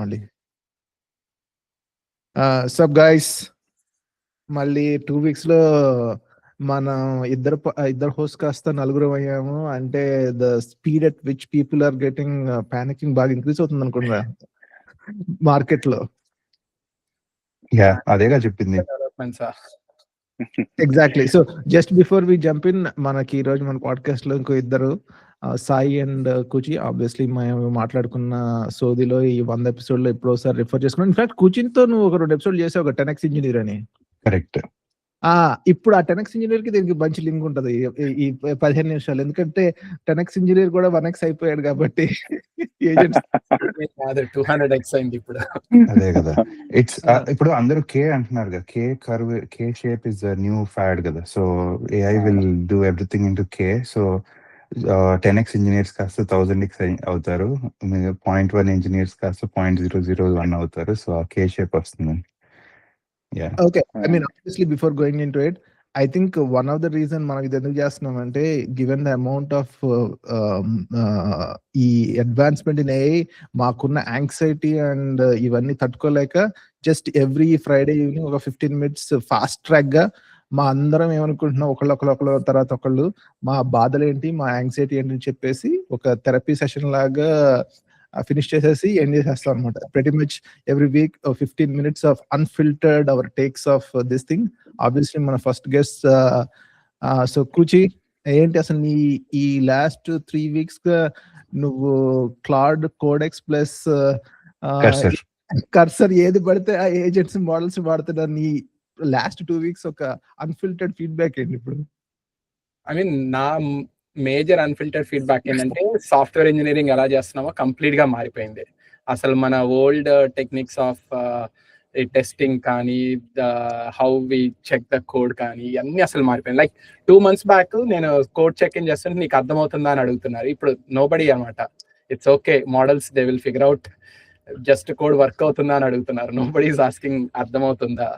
మళ్ళీ sub guys, మళ్ళీ 2 weeks లో మనం ఇద్దరు హోస్ట్ కాస్త నలుగురు అయ్యాము. అంటే the speed at which people are getting panicking బాగా ఇంక్రీజ్ అవుతుంది అనుకుంటా మార్కెట్ లో. అదేగా చెప్పింది. Exactly. So just before we jump in, మనకి ఈ రోజు మన పాడ్కాస్ట్ లో ఇంకో ఇద్దరు, సాయి అండ్ కుచి. ఆబ్వియస్లీ మేము మాట్లాడుకున్న సోదిలో ఈ 100 ఎపిసోడ్ లో ఎప్పుడోసారి రిఫర్ చేసుకున్నాం. ఇన్ఫాక్ట్ కుచిన్ తో నువ్వు ఒక 2 ఎపిసోడ్ చేసావు, ఒక 10x ఇంజనీర్ అని. కరెక్ట్. ఇప్పుడు ఆ 10x ఇంజనీర్ కి దీనికి మంచి లింక్ ఉంటది ఈ 15 నిమిషాలు. ఎందుకంటే 10x ఇంజనీర్ కూడా 1x అయిపోయాడు కాబట్టి ఏజెంట్స్ 200x అయింది ఇప్పుడు. అదే కదా. ఇట్స్ ఇప్పుడు అందరూ కే అంటున్నారు కదా, K curve, K shape is new fad కదా. So AI will do everything in to K. So 10x engineers కాస్త 1000x అవుతారు, 0.1 ఇంజనీర్స్ కాస్త 0.001 అవుతారు. సో ఆ కే షేప్ వస్తుంది. Okay, I mean obviously before going in to it, I think one of the reason మనం ఇది ఎందుకు చేస్తున్నాం అంటే, గివెన్ ద అమౌంట్ ఆఫ్ ఈ అడ్వాన్స్మెంట్ ఇన్ ఏఐ, మాకున్న యాంగ్జైటీ అండ్ ఇవన్నీ తట్టుకోలేక జస్ట్ ఎవ్రీ ఫ్రైడే ఈవినింగ్ ఒక 15 minutes ఫాస్ట్ ట్రాక్ గా మా అందరం ఏమనుకుంటున్నాం, ఒకళ్ళ తర్వాత ఒకళ్ళు మా బాధలు ఏంటి, మా యాంగ్జైటీ ఏంటి అని చెప్పేసి ఒక థెరపీ సెషన్ లాగా ఫినిష్ చేసేసి ఎండ్ చేసేస్తాం అనమాట. Pretty much every week 15 minutes of unfiltered our takes of this thing. Obviously మన ఫస్ట్ గెస్ట్ సో కుచి, ఏంటి అసలు నీ ఈ లాస్ట్ 3 weeks గా నువ్వు క్లాడ్, కోడెక్స్ ప్లస్ కర్సర్ ఏది పడితే ఆ ఏజెంట్స్ మోడల్స్ వాడుతున్నా, నీ లాస్ట్ 2 weeks ఒక అన్ఫిల్టర్డ్ ఫీడ్బ్యాక్ ఏంటి ఇప్పుడు? ఐ మీన్ నా మేజర్ అన్ఫిల్టర్డ్ ఫీడ్బ్యాక్ ఏంటంటే, సాఫ్ట్వేర్ ఇంజనీరింగ్ ఎలా చేస్తున్నామో కంప్లీట్ గా మారిపోయింది. అసలు మన ఓల్డ్ టెక్నిక్స్ ఆఫ్ టెస్టింగ్ కానీ, how we check the code కానీ, ఇవన్నీ అసలు మారిపోయింది. లైక్ 2 months బ్యాక్ నేను కోడ్ చెక్ ఇన్ చేస్తుంటే నీకు అర్థమవుతుందా అని అడుగుతున్నారు. ఇప్పుడు నోబడీ అనమాట. It's okay, models they will figure out, just code work అవుతుందా అని అడుగుతున్నారు. నోబడీ ఈస్ ఆస్కింగ్ అర్థమవుతుందా.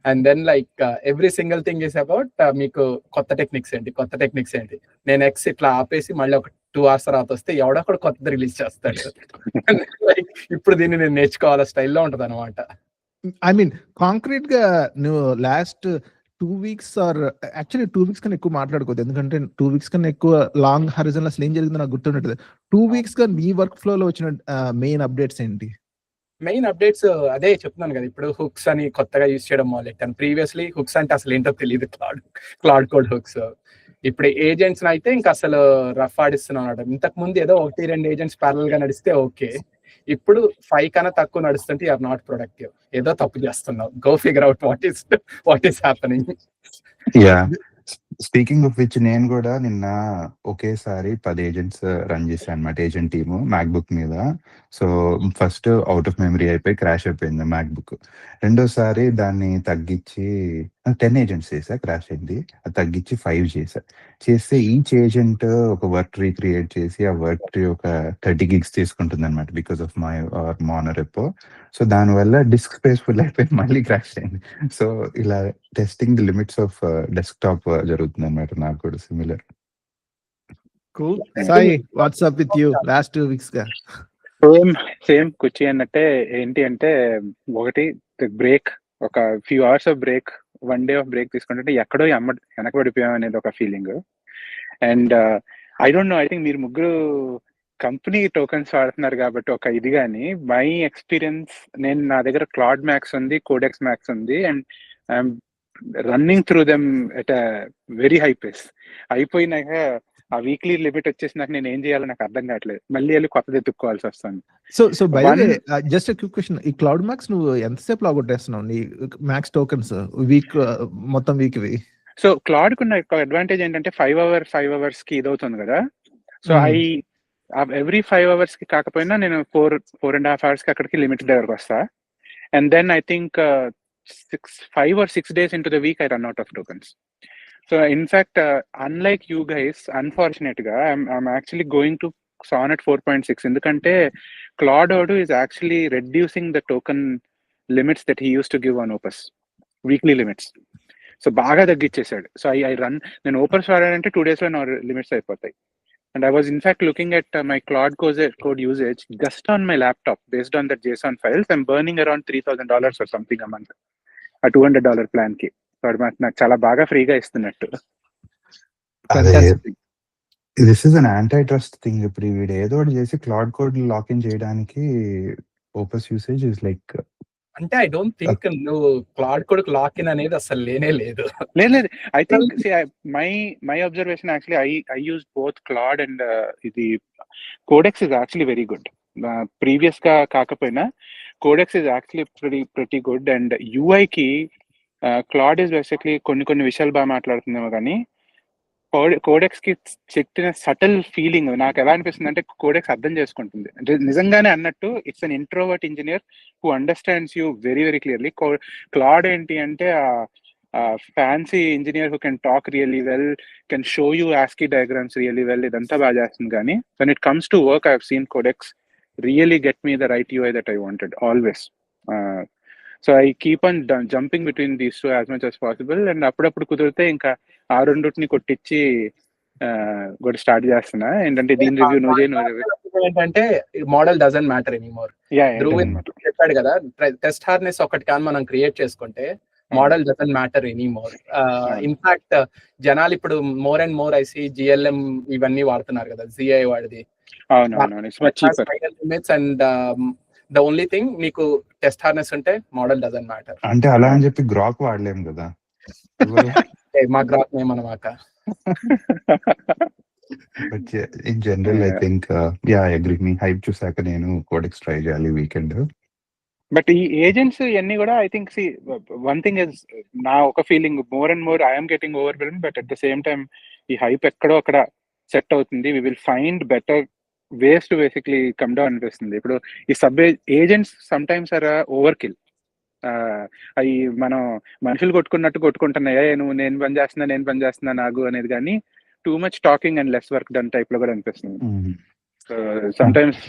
And then like every single thing is about మీకు కొత్త టెక్నిక్స్ ఏంటి. నేను ఎక్స్ ఇట్లా ఆపేసి మళ్ళీ ఒక 2 hours తర్వాత వస్తే ఎవడో కూడా కొత్తది రిలీజ్ చేస్తాడు. లైక్ ఇప్పుడు దీన్ని నేను నేర్చుకోవాల స్టైల్లో ఉంటది అనమాట. ఐ మీన్ కాంక్రీట్ గా నువ్వు last 2 weeks or actually 2 weeks కన్నా ఎక్కువ మాట్లాడుకోవద్దు, ఎందుకంటే 2 weeks కన్నా ఎక్కువ లాంగ్ హరిజన్ అసలు ఏం జరిగిందో నాకు గుర్తుండట్లేదు. 2 weeks గా నీ వర్క్ ఫ్లో లో వచ్చిన మెయిన్ అప్డేట్స్ ఏంటి? మెయిన్ అప్డేట్స్ అదే చెప్తున్నాను కదా, ఇప్పుడు హుక్స్ అని కొత్తగా యూజ్ చేయడం మొదలెట్టాను. ప్రీవియస్లీ హుక్స్ అంటే అసలు ఏంటో తెలియదు, క్లాడ్ కోడ్ హుక్స్. ఇప్పుడు ఏజెంట్స్ అయితే ఇంకా అసలు రఫ్ ఆడిస్తున్నాడు. ఇంతకు ముందు ఏదో 1-2 ఏజెంట్స్ ప్యారల్ గా నడిస్తే ఓకే, ఇప్పుడు 5 కన్నా తక్కువ నడుస్తుంటే యూఆర్ నాట్ ప్రొడక్టివ్, ఏదో తప్పు చేస్తున్నావు. Go figure out what is happening. Speaking of which, నేను కూడా నిన్న ఒకేసారి 10 ఏజెంట్స్ రన్ చేశాను అనమాట, ఏజెంట్ టీము మ్యాక్బుక్ మీద. So first out of memory అయిపోయి క్రాష్ అయిపోయింది మ్యాక్బుక్. రెండోసారి దాన్ని తగ్గించి 10 ఏజెంట్స్ చేసా, క్రాష్ అయింది. అది తగ్గించి 5 చేస్తే ఈచ్ ఏజెంట్ ఒక వర్క్ ట్రీ క్రియేట్ చేసి ఆ వర్క్ ట్రీ ఒక 30 gigs తీసుకుంటుంది అనమాట, బికాస్ ఆఫ్ మై మోనోరెపో. సో దానివల్ల డిస్క్ స్పేస్ ఫుల్ అయిపోయి మళ్ళీ క్రాష్ అయింది. సో ఇలా testing the limits of desktop జరుగుతుంది అనమాట, నాకు కూడా similar. Cool. Sai, WhatsApp with you last 2 weeks గా? సేమ్ కుర్చీ అన్నట్టే. ఏంటి అంటే, ఒకటి బ్రేక్, ఒక few hours of break, 1 day of break తీసుకుంటే ఎక్కడో వెనకబడిపోయాం అనేది ఒక feeling. And I don't know, I think మీరు ముగ్గురు కంపెనీ టోకెన్స్ వాడుతున్నారు కాబట్టి ఒక ఇది. కానీ మై ఎక్స్పీరియన్స్, నా దగ్గర క్లాడ్ మ్యాక్స్ ఉంది, కోడెక్స్ మ్యాక్స్ ఉంది, and I'm running through them at a very high pace. అయిపోయినాక ఆ వీక్లీ లిమిట్ వచ్చేసినాక నేను ఏం చేయాలో నాకు అర్థం కావట్లేదు, మళ్ళీ వెళ్ళి కొత్తది ఎత్తుక్కోవాల్సి వస్తుంది. So by the way, just quick question, ఈ క్లౌడ్ మ్యాక్స్ నువ్వు ఎంతసేపు లాగొట్టేస్తున్నావు నీ మ్యాక్స్ టోకెన్స్ వీక్ మొత్తం వీక్ వి? సో క్లౌడ్ కున్న అడ్వాంటేజ్ ఏంటంటే 5 hours కి ఇదవుతుంది కదా. సో ఎవ్రీ 5 hours కి కాకపోయినా నేను 4.5 hours కి అక్కడికి లిమిట్ దగ్గరకు వస్తా. And then I think 5 or 6 days into the week I run out of tokens. So in fact, unlike you guys, unfortunately I'm actually going to Sonnet 4.6 ఎందుకంటే Claude Odoo is actually reducing the token limits that he used to give on Opus, weekly limits. So బాగా తగ్గించేసాడు. So I run, నేను hoppers వాడానంటే 2 days లో నా limits అయిపోతాయి. And I was in fact looking at my Claude code usage just on my laptop based on that JSON files. I'm burning around $3,000 or something a month. A $200 plan కి. So అది నాకు చాలా బాగా ఫ్రీగా ఇస్తున్నట్టు. అదే Fantastic. This is an anti trust thing. ఇప్పుడు వీడు ఏదో ఒకటి చేసి క్లౌడ్ కోడ్ లాకిన్ చేయడానికి ఓపస్ యూసేజ్ ఇస్ లైక్ అంటే ఐ డోంట్ థింక్ నువ్వు క్లాడ్ కోడ్ లాక్ ఇన్ అనేది అసలు లేనే లేదు. లేదు I think my observation actually I use both Claude and ఇది Codex is actually very good. Previous గా కాకపోయినా Codex is actually pretty good. And యూఐకి క్లాడ్ ఇస్ బేసిక్లీ కొన్ని విషయాలు బాగా మాట్లాడుతుందేమో కానీ కోడెక్స్ కి చెప్పిన సటల్ ఫీలింగ్ నాకు ఎలా అనిపిస్తుంది అంటే కోడెక్స్ అర్థం చేసుకుంటుంది. అంటే నిజంగానే అన్నట్టు it's an introvert engineer who understands you very very clearly. Claude ఏంటి అంటే fancy engineer who can talk really well, can show you ASCII diagrams really well, ఇదంతా బాగా చేస్తుంది. కానీ when it comes to work, I have seen Codex really get me the right UI that I wanted always. So I keep on jumping between these two as much as possible. And అప్పుడప్పుడు కుదిరితే ఇంకా ఆ రెండుని కొట్టించి కూడా start చేస్తున్నా. ఏంటంటే దీని review ఏంటంటే మోడల్ డజంట్ మ్యాటర్ ఎనీమోర్. చెప్పాడు కదా, టెస్ట్ హార్నెస్ ఒకటి కానీ మనం క్రియేట్ చేసుకుంటే model doesn't matter anymore. In fact జనాలు ఇప్పుడు more and more I see GLM ఇవన్నీ వాడుతున్నారు కదా, జిఐ వాడిది. అండ్ ద ఓన్లీ థింగ్ నీకు టెస్ట్ హార్నెస్ ఉంటే మోడల్ డజంట్ మ్యాటర్. అంటే అలా అని చెప్పి గ్రాక్ వాడలేము కదా. మా గ్రాక్ నేమ్ అనమాట. But in general I think yeah I agree. మీ హైప్ చూసాక నేను కోడెక్స్ ట్రై చేయాలి వీకెండ్. బట్ ఈ ఏజెంట్స్ ఇవన్నీ కూడా I think one thing is నా ఒక feeling, more and more I'm getting overwhelmed. But at the same time ఈ హైప్ ఎక్కడో అక్కడ సెట్ అవుతుంది. We will find better ways to basically come down అనిపిస్తుంది. ఇప్పుడు ఈ sub agents sometimes are overkill. అవి మనం మనుషులు కొట్టుకుంటున్నాయా, నువ్వు నేను పని చేస్తున్నా నాకు అనేది, కానీ too much talking and less work done type లో కూడా అనిపిస్తుంది. So some times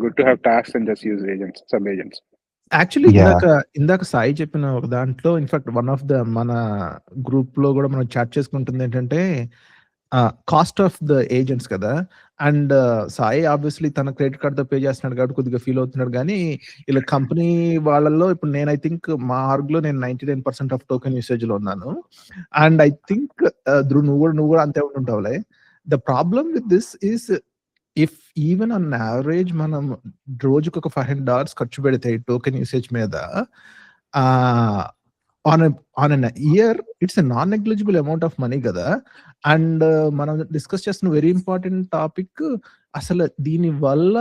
good to have tasks and just use agents, sub agents. Actually ఇందాక సాయి చెప్పిన ఒక దాంట్లో ఇన్ఫాక్ట్ వన్ ఆఫ్ ద మన గ్రూప్ లో కూడా మనం చాట్ చేసుకుంటుంది ఏంటంటే కాస్ట్ ఆఫ్ ద ఏజెంట్స్ కదా. అండ్ సాయి ఆబ్వియస్లీ తన క్రెడిట్ కార్డ్ తో పే చేస్తున్నాడు కాబట్టి కొద్దిగా ఫీల్ అవుతున్నాడు. కానీ ఇలా కంపెనీ వాళ్ళల్లో ఇప్పుడు నేను ఐ థింక్ మా ఆర్గ్ లో నేను 99% ఆఫ్ టోకెన్ యూసేజ్ లో ఉన్నాను. అండ్ ఐ థింక్ నువ్వు కూడా అంతే ఉంటావులే. The problem with this is if even on average మనం రోజుకు ఒక $500 ఖర్చు పెడితే టోకెన్ యూసేజ్ మీద, on an year it's a non negligible amount of money కదా. అండ్ మనం డిస్కస్ చేస్తున్న వెరీ ఇంపార్టెంట్ టాపిక్, అసలు దీని వల్ల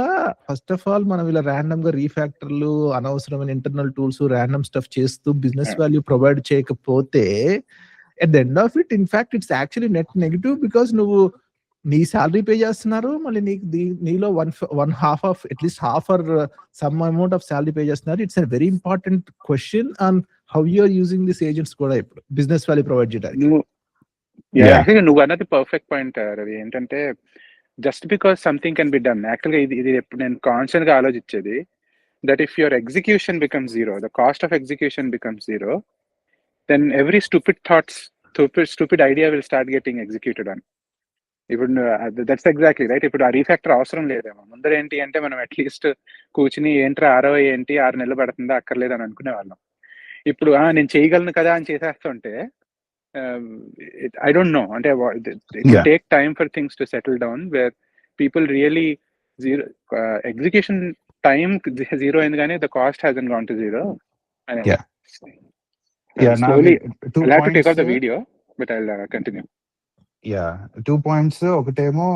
ఫస్ట్ ఆఫ్ ఆల్ మనం ఇలా ర్యాండమ్ గా రీఫ్యాక్టర్లు, అనవసరమైన ఇంటర్నల్ టూల్స్, ర్యాండమ్ స్టఫ్ చేస్తూ బిజినెస్ వాల్యూ ప్రొవైడ్ చేయకపోతే at the end of it in fact it's actually net negative. Because నువ్వు నీ శాలరీ పే చేస్తున్నారు, మళ్ళీ నీలో one half of at least half or some amount of salary pay చేస్తున్నారు. It's a very important question on how you are using this agents కూడా ఇప్పుడు business value provide చేయడానికి. నువ్వు అన్నది పర్ఫెక్ట్ పాయింట్ రవి. ఏంటంటే just because something can be done, యాక్చువల్గా ఇది ఎప్పుడు నేను కాన్స్టెంట్ గా ఆలోచించేది, that if your execution becomes zero, the cost of execution becomes zero, then every stupid idea will start getting executed on. ఇప్పుడు దట్స్ ఎగ్జాక్ట్లీ రైట్. ఇప్పుడు ఆ రీఫ్యాక్టర్ అవసరం లేదేమో. ముందర ఏంటి అంటే మనం అట్లీస్ట్ కూర్చుని ఏంట్రా 60 ఏంటి 6 నెలలు పడుతుందా అక్కర్లేదు అని అనుకునే వాళ్ళం. ఇప్పుడు నేను చేయగలను కదా అని చేసేస్తుంటే I don't know. And it will take time for things to settle down where people really zero execution time zero and the cost hasn't gone to zero. Slowly I'll have to take out the video, but I'll continue. 2 points. ఒకటేమో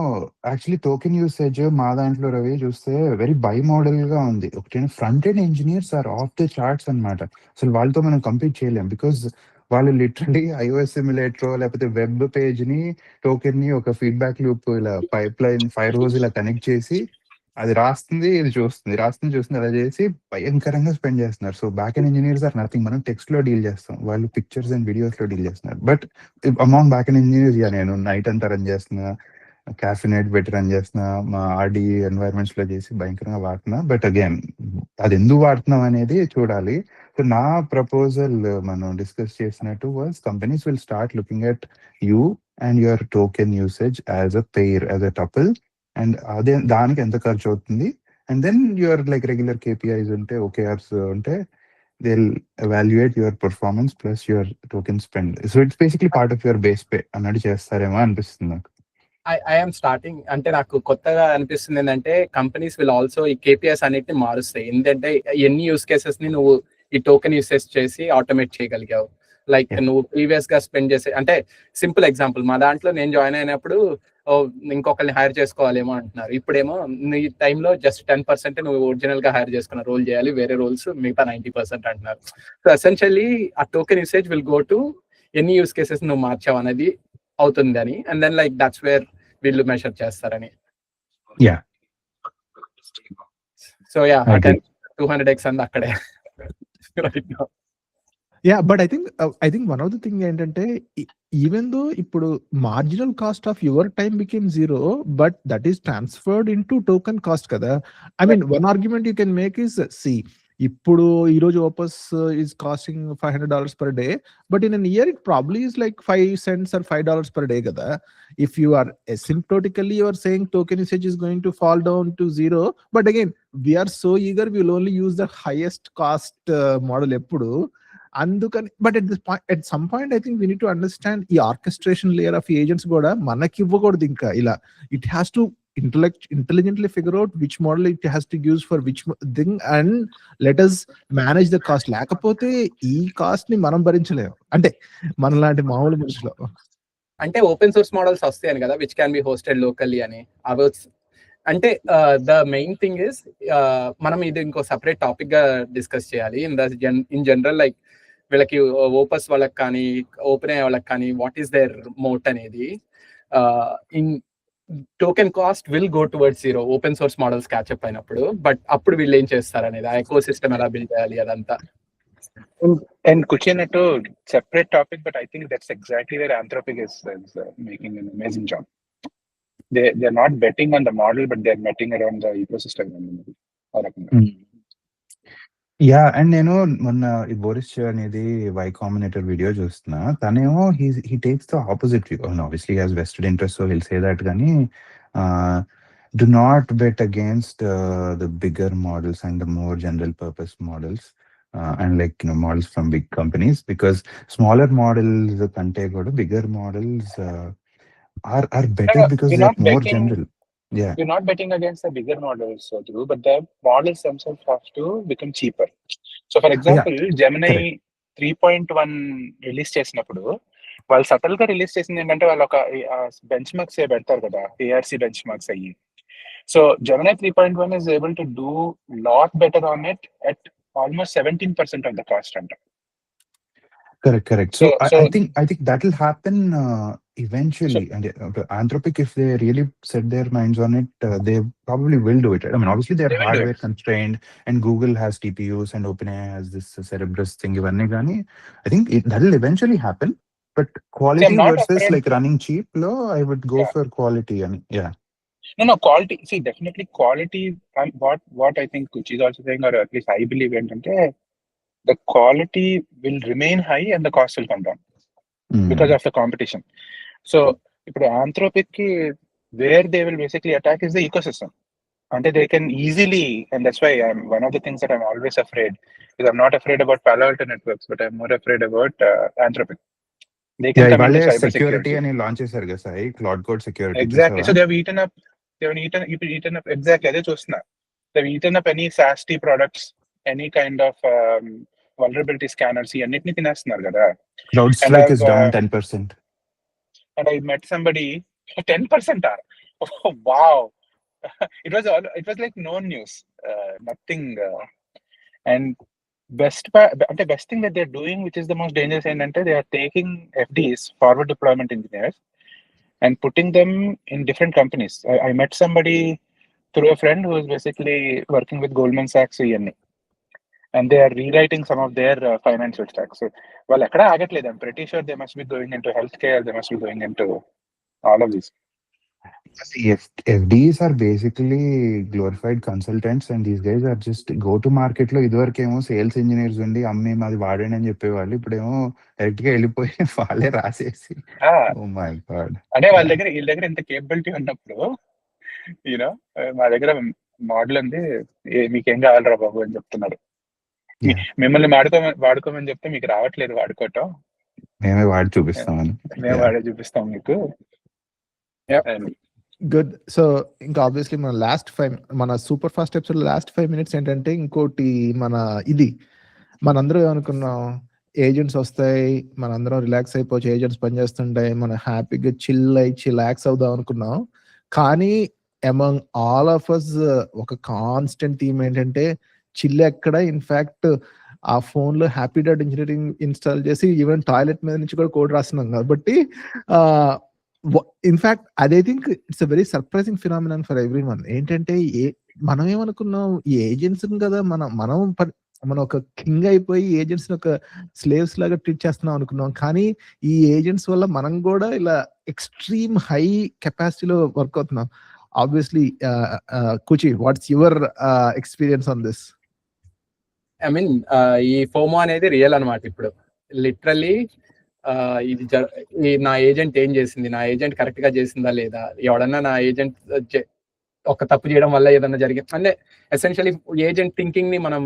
actually token usage మా దాంట్లో రవి చూస్తే very by model గా ఉంది. ఒకటేమో front end engineers are off the charts అన్నమాట. అసలు వాళ్ళతో మనం కంపీట్ చేయలేం. బికాస్ వాళ్ళు లిటరలీ iOS సిమ్యులేటర్ లేకపోతే వెబ్ పేజ్ ని టోకెన్ ని ఒక ఫీడ్బ్యాక్ లూప్ ఇలా పైప్ లైన్ ఫైర్ హోస్ ఇలా కనెక్ట్ చేసి అది రాస్తుంది, ఇది చూస్తుంది అలా చేసి భయంకరంగా స్పెండ్ చేస్తున్నారు. So back end engineers are nothing. మనం టెక్స్ట్ లో డీల్ చేస్తాం, వాళ్ళు పిక్చర్స్ అండ్ వీడియోస్ లో డీల్ చేస్తున్నారు. But among back end engineers నేను నైట్ అంతా రన్ చేస్తున్నా, క్యాఫినేట్ పెట్టి రన్ చేస్తున్నా, మా ఆర్డి ఎన్వైరన్మెంట్స్ లో చేసి భయంకరంగా వాడుతున్నా. బట్ అగైన్ అది ఎందుకు వాడుతున్నాం అనేది చూడాలి. సో నా ప్రపోజల్ మనం డిస్కస్ చేసినట్టు was companies will start looking at you and your token usage as a pair, as a tuple, and అదే దానికి ఎంత ఖర్చు అవుతుంది, and then your like regular KPIs ఉంటే, ఓకేఆర్స్ ఉంటే, they'll evaluate your performance plus your token spend. So it's basically part of your base pay అన్నట్టు చేస్తారేమో అనిపిస్తుంది నాకు. ఐఎమ్ స్టార్టింగ్ అంటే నాకు కొత్తగా అనిపిస్తుంది ఏంటంటే కంపెనీస్ విల్ ఆల్సో ఈ కేపీఎస్ అన్నిటిని మారుస్తాయి. ఎందుకంటే ఎన్ని యూస్ కేసెస్ ని నువ్వు ఈ టోకెన్ యూసేజ్ చేసి ఆటోమేట్ చేయగలిగావు. లైక్ నువ్వు ప్రీవియస్ గా స్పెండ్ చేసే, అంటే సింపుల్ ఎగ్జాంపుల్, మా దాంట్లో నేను జాయిన్ అయినప్పుడు ఇంకొకరిని హైర్ చేసుకోవాలేమో అంటున్నారు. ఇప్పుడేమో నీ టైంలో జస్ట్ 10% నువ్వు ఒరిజినల్ గా హైర్ చేసుకున్న రోల్ చేయాలి, వేరే రోల్స్ మిగతా 90% అంటున్నారు. సో ఎసెన్షియల్లీ ఆ token usage will go to ఎన్ని యూస్ కేసెస్ నువ్వు మార్చావు అనేది అవుతుంది అని, and then like that's where వీళ్ళు మెషర్ చేస్తారని. Yeah. సో యా 200x అంది అక్కడే right now. Yeah, but I think one of the thing ఏంటంటే even though ఇప్పుడు marginal cost of your time became zero, but that is transferred into token cost కదా. I mean, one argument you can make is, see, ఇప్పుడు ఈరోజు Opus is costing $500 per day, but in a year it probably is like 5 cents or $5 per day కదా. If you are asymptotically you are saying token usage is going to fall down to zero, but again we are so eager we will only use the highest cost model ఎప్పుడు అందుకని. But at some point I think we need to understand ఈ orchestration layer of agents కూడా మనకి ఇవ్వకూడదు ఇంకా ఇలా. It has to intelligently figure out which model it has to use for which thing and let us manage the cost. లేకపోతే ఈ cost ని మనం భరించలేము, అంటే మనలాంటి మామూలు మనుషులు. అంటే ఓపెన్ సోర్స్ మోడల్స్ వస్తాయని కదా, which can be hosted locally అని. అవి అంటే ద మెయిన్ థింగ్ ఇస్ మనం ఇది ఇంకో సపరేట్ టాపిక్ గా డిస్కస్ చేయాలి. ఇన్ జనరల్ లైక్ వీళ్ళకి ఓపస్ వాళ్ళకి కానీ ఓపెన్ అయ్యే వాళ్ళకి కానీ వాట్ ఈస్ దేర్ మోట్ అనేది. In token cost will go towards zero open source models catch up అయినప్పుడు. బట్ అప్పుడు వీళ్ళు ఏం చేస్తారు అనేది, ఆ ఎకో సిస్టమ్ ఎలా బిల్డ్ చేయాలి అదంతా. And Kuchinatto, separate topic, but I think that's exactly where Anthropic is making an amazing job. They're not betting on the model, but they're betting around the ecosystem. Yeah, and నేను మొన్న ఈ Boris అనేది why combinator video చూస్తున్నా. తనేమో he takes the opposite view. Obviously has vested interest, so will say that, కానీ do not bet against the bigger models and the more general purpose models and like models from big companies, because smaller models కంటే కూడా bigger models are better because they are more general. Yeah, you're not betting against the bigger models, so true, but the models themselves have to become cheaper. So for example, Gemini 3.1 release చేసినప్పుడు వాళ్ళు subtle గా release చేసింది ఏంటంటే వాళ్ళు ఒక bench marks పెడతారు కదా, ARC bench marks అయ్యి. So Gemini 3.1 is able to do lot better on it at almost 17% of the cost అంట. Correct. So I think that will happen eventually. And Anthropic, if they really set their minds on it, they probably will do it. I mean, obviously they're hardware constrained, and Google has TPUs and OpenAI has this Cerebrus thing. I think that will eventually happen. But quality versus like running cheap, I would go for quality. I mean, yeah. No, quality. See, definitely quality. What I think Kuchi is also saying, or at least I believe, the quality will remain high and the cost will come down because of the competition. So, if the Anthropic, where they will basically attack is the ecosystem. And they can easily, and that's why one of the things that I'm always afraid is I'm not afraid about Palo Alto Networks, but I'm more afraid about Anthropic. They can come into cybersecurity and launches Cloud Code security. Exactly. So they've eaten up. Exactly. They've eaten up any SAST products, any kind of vulnerability scanners. Annitni tinastunnaru kada. CrowdStrike is down 10%. And I met somebody 10%. Oh, wow. It was like no news, nothing. And best thing that they're doing, which is the most dangerous, and they are taking FDs, forward deployment engineers, and putting them in different companies. I met somebody through a friend who is basically working with Goldman Sachs, and they are rewriting some of their financial stack. So, well, I'm pretty sure they must be going into healthcare. They must be going into all of these. FDs are basically glorified consultants, and these guys are just go to market లో. ఇదివరకేమో sales engineers ఉండి అమ్మే మాది వాడండి అని చెప్పేవాళ్ళు. ఇప్పుడేమో direct గా వెళ్ళిపోయి వాళ్ళే రాసేసి ఓ మై గాడ్. అంటే వీళ్ళ దగ్గర ఇంత కేపబిలిటీ ఉన్నప్పుడు యూనో మా దగ్గర మోడల్ ఉంది, మీకేం కావాలరా బాబు అని చెప్తున్నారు. మిమ్మల్ని వాడుకోమని చెప్తే మీకు రావట్లేదు వాడుకోవటం, మేమే వాడి చూపిస్తామని. మేము వాడే చూపిస్తాం మీకు. గుడ్. సో ఇంకా ఆబ్వియస్లీ మన super fast episode last 5 minutes ఏంటంటే ఇంకోటి మనందరం ఏమనుకున్నాం, ఏజెంట్స్ వస్తాయి, మనందరం రిలాక్స్ అయిపోవచ్చు, ఏజెంట్స్ పనిచేస్తుంటాయి, మనం హ్యాపీగా చిల్లాక్స్ అవుదాం అనుకున్నాం. కానీ అమంగ్ ఆల్ ఆఫ్ అస్ ఒక కాన్స్టెంట్ థీమ్ ఏంటంటే చిల్ ఎక్కడ. ఇన్ఫాక్ట్ ఆ ఫోన్ లో హ్యాపీ డాట్ ఇంజనీరింగ్ ఇన్స్టాల్ చేసి ఈవెన్ టాయిలెట్ మీద నుంచి కూడా కోడ్ రాస్తున్నాం. కాబట్టి ఇన్ఫాక్ట్ అదే think it's a very surprising phenomenon for every one. ఏంటంటే మనం ఏమనుకున్నాం, ఈ ఏజెంట్స్ కదా మనం ఒక కింగ్ అయిపోయి ఏజెంట్స్ ఒక స్లేవ్స్ లాగా ట్రీట్ చేస్తున్నాం అనుకున్నాం. కానీ ఈ ఏజెంట్స్ వల్ల మనం కూడా ఇలా ఎక్స్ట్రీమ్ హై కెపాసిటీలో వర్క్ అవుతున్నాం. Obviously Kuchi, what's your experience on this? I mean ఈ ఫోమో అనేది రియల్ అనమాట. ఇప్పుడు లిటరల్లీ ఇది నా ఏజెంట్ ఏం చేసింది, నా ఏజెంట్ కరెక్ట్ గా చేసిందా లేదా, ఎవడన్నా నా ఏజెంట్ ఒక తప్పు చేయడం వల్ల ఏదన్నా జరిగింది అంటే ఎసెన్షియలీ ఏజెంట్ థింకింగ్ ని మనం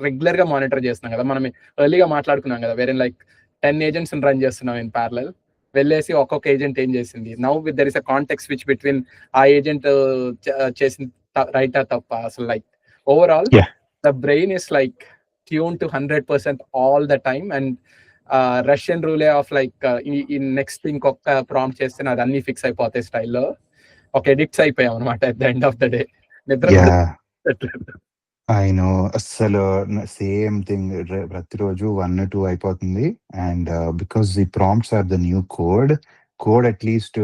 రెగ్యులర్ గా మానిటర్ చేస్తున్నాం కదా. మనం ఎర్లీగా మాట్లాడుకున్నాం కదా, వేరే లైక్ 10 agents రన్ చేస్తున్నాం ఇన్ ప్యారలల్. వెళ్ళేసి ఒక్కొక్క ఏజెంట్ ఏం చేసింది, now with there is a context switch between ఆ ఏజెంట్ చేసిన రైటా తప్ప. అసలు like overall the brain is like tune to 100% all the time. And Russian roulette of like ఈ నెక్స్ట్ ఇంకొక ప్రాంప్ట్ చేస్తే అది అన్ని ఫిక్స్ అయిపోతాయి స్టైల్లో ఒక ఎడిక్ట్స్ అయిపోయాం అనమాట. At the end of the day నిద్ర ఐ నో, అస్సలు సేమ్ థింగ్. ప్రతిరోజు 1-2 అయిపోతుంది. And because the prompts are the new code at least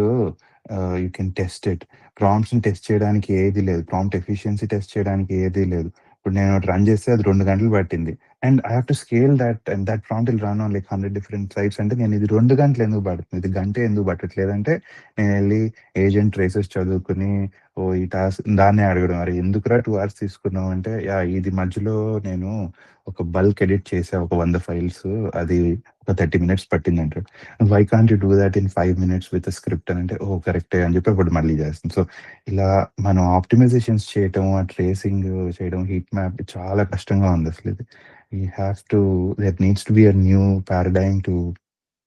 you can test it. Prompts ని టెస్ట్ చేయడానికి ఏది లేదు, ప్రాంప్ట్ ఎఫిషియన్సీ టెస్ట్ చేయడానికి ఏది లేదు. ఇప్పుడు నేను రన్ చేస్తే అది 2 గంటలు పట్టింది. And I have to scale that, and that prompt will run on like 100 different sites. అంటే నేను ఇది 2 గంటలు ఎందుకు పడుతుంది, ఇది గంట ఎందుకు పట్టట్లేదు అంటే నేను వెళ్ళి ఏజెంట్ ట్రేసెస్ చదువుకుని ఈ టాస్క్ దాన్నే అడగడం, అరే ఎందుకురా 2 hours తీసుకున్నావు అంటే, ఇది మధ్యలో నేను ఒక బల్క్ ఎడిట్ చేసా, ఒక 100 files, అది ఒక 30 minutes పట్టింది అంటాడు. Why can't you do that in 5 minutes with script అని అంటే, ఓ కరెక్టే అని చెప్పి అప్పుడు మళ్ళీ చేస్తాం. సో ఇలా మనం ఆప్టిమైజేషన్స్ చేయటం, ఆ ట్రేసింగ్ చేయడం, హీట్ మ్యాప్ చాలా కష్టంగా ఉంది అసలు. ఇది there needs to be a new paradigm to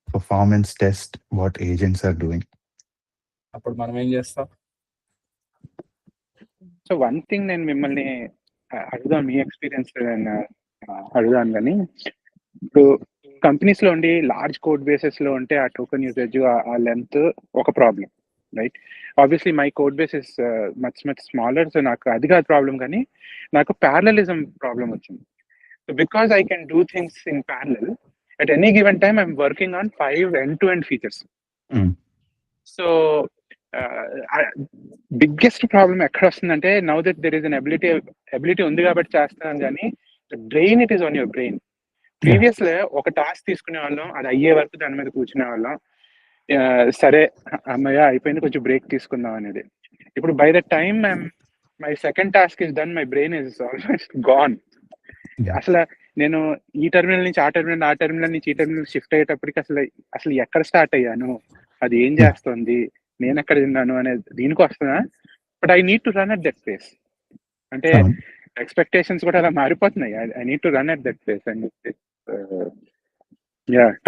performance test what agents are doing. అప్పుడు మనం ఏం చేస్తాం? సో వన్ థింగ్ నేను మిమ్మల్ని అడుగుదాం, మీ ఎక్స్పీరియన్స్ అడుగుదాను. కానీ ఇప్పుడు కంపెనీస్ లో ఉండి లార్జ్ కోడ్ బేసెస్ లో ఉంటే ఆ టోకెన్ యూసేజ్, ఆ లెంత్ ఒక problem, right? Obviously my code base is much smaller, so నాకు అది కాదు ప్రాబ్లం. కానీ నాకు ప్యారలలిజం ప్రాబ్లం వచ్చింది. So because I can do things in parallel at any given time, I'm working on 5 end-to-end features. So biggest problem ఎక్కడ వస్తుందంటే, now that there is an ability ఉంది కాబట్టి చేస్తాను, కానీ drain it is on your brain. Previous లో ఒక task తీసుకునే వాళ్ళం, అది అయ్యే వరకు దాని మీద కూర్చునే వాళ్ళం, సరే అమ్మయ్య అయిపోయింది, కొంచెం బ్రేక్ తీసుకుందాం అనేది. ఇప్పుడు by the time my second task is done, my brain is almost gone. అసలు నేను ఈ టెర్మినల్ నుంచి ఆ టెర్మినల్ నుంచి ఈ టెర్మినల్ షిఫ్ట్ అయ్యేటప్పటికి అసలు ఎక్కడ స్టార్ట్ అయ్యాను, అది ఏం చేస్తుంది, నేను ఎక్కడ తిన్నాను అనేది దీనికి వస్తున్నా. But I need to run at that place. అంటే ఎక్స్పెక్టేషన్స్ కూడా అలా మారిపోతున్నాయి. I need to run at that place. And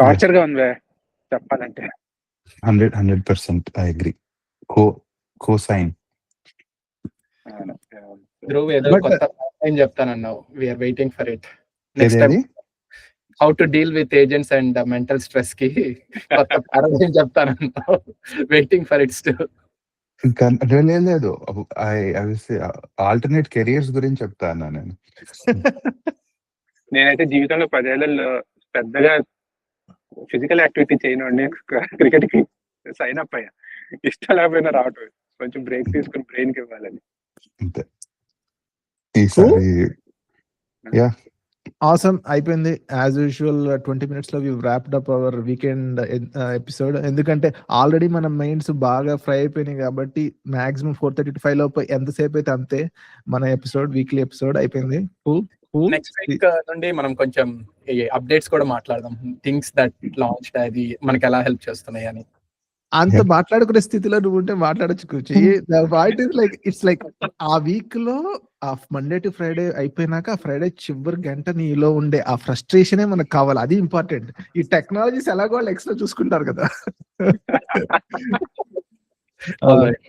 torture గా ఉంది చెప్పాలంటే. 100% ఐ అగ్రీ. కోసైన్. ధ్రువ్ ఏదో కొత్త పారాడైమ్ చెప్తానన్నావు. We are waiting for it. Next time how to deal with agents and mental stress కి కొత్త పారాడైమ్ చెప్తానన్నావు. Waiting for it still. లేదు, ఆల్టర్నేట్ కెరియర్స్ గురించి చెప్తాను నేను. నేనైతే జీవితంలో 10 ఏళ్లలో పెద్దగా ఫిజికల్ యాక్టివిటీ చేయను, క్రికెట్ కి సైన్ అప్ అయ్యా. ఇష్టం లేకపోయినా రావటం, కొంచెం బ్రేక్ తీసుకుని బ్రెయిన్ కి ఇవ్వాలని. అంతే. ఈసారి ఆసమ్ అయిపోయింది. యాజ్ యూజువల్ 20 minutes లో wrapped up hour weekend episode. ఎందుకంటే ఆల్రెడీ మన మైండ్స్ బాగా ఫ్రై అయిపోయినాయి కాబట్టి మాక్సిమం 4:30 to 5 లోపు ఎంతసేపు అయితే అంతే. మన ఎపిసోడ్ వీక్లీ ఎపిసోడ్ అయిపోయింది. నెక్స్ట్ వీక్ నుండి మనం కొంచెం అప్డేట్స్ కూడా మాట్లాడదాం. థింగ్స్ దట్ లాంచ్డ్ అది మనకి ఎలా హెల్ప్ చేస్తున్నాయి అని. అంత మాట్లాడుకునే స్థితిలో నువ్వు ఉంటే మాట్లాడొచ్చు కూర్చి. The point is like it's like ఆ వీక్ లో ఆ మండే టు ఫ్రైడే అయిపోయినాక ఆ ఫ్రైడే చివరి గంట నీలో ఉండే ఆ ఫ్రస్ట్రేషనే మనకు కావాలి. అది ఇంపార్టెంట్. ఈ టెక్నాలజీస్ ఎలాగో వాళ్ళు ఎక్స్ట్రా చూసుకుంటారు కదా. All right.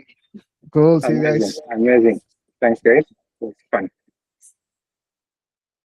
Cool. See you guys. Amazing. Thanks, guys. It was fun.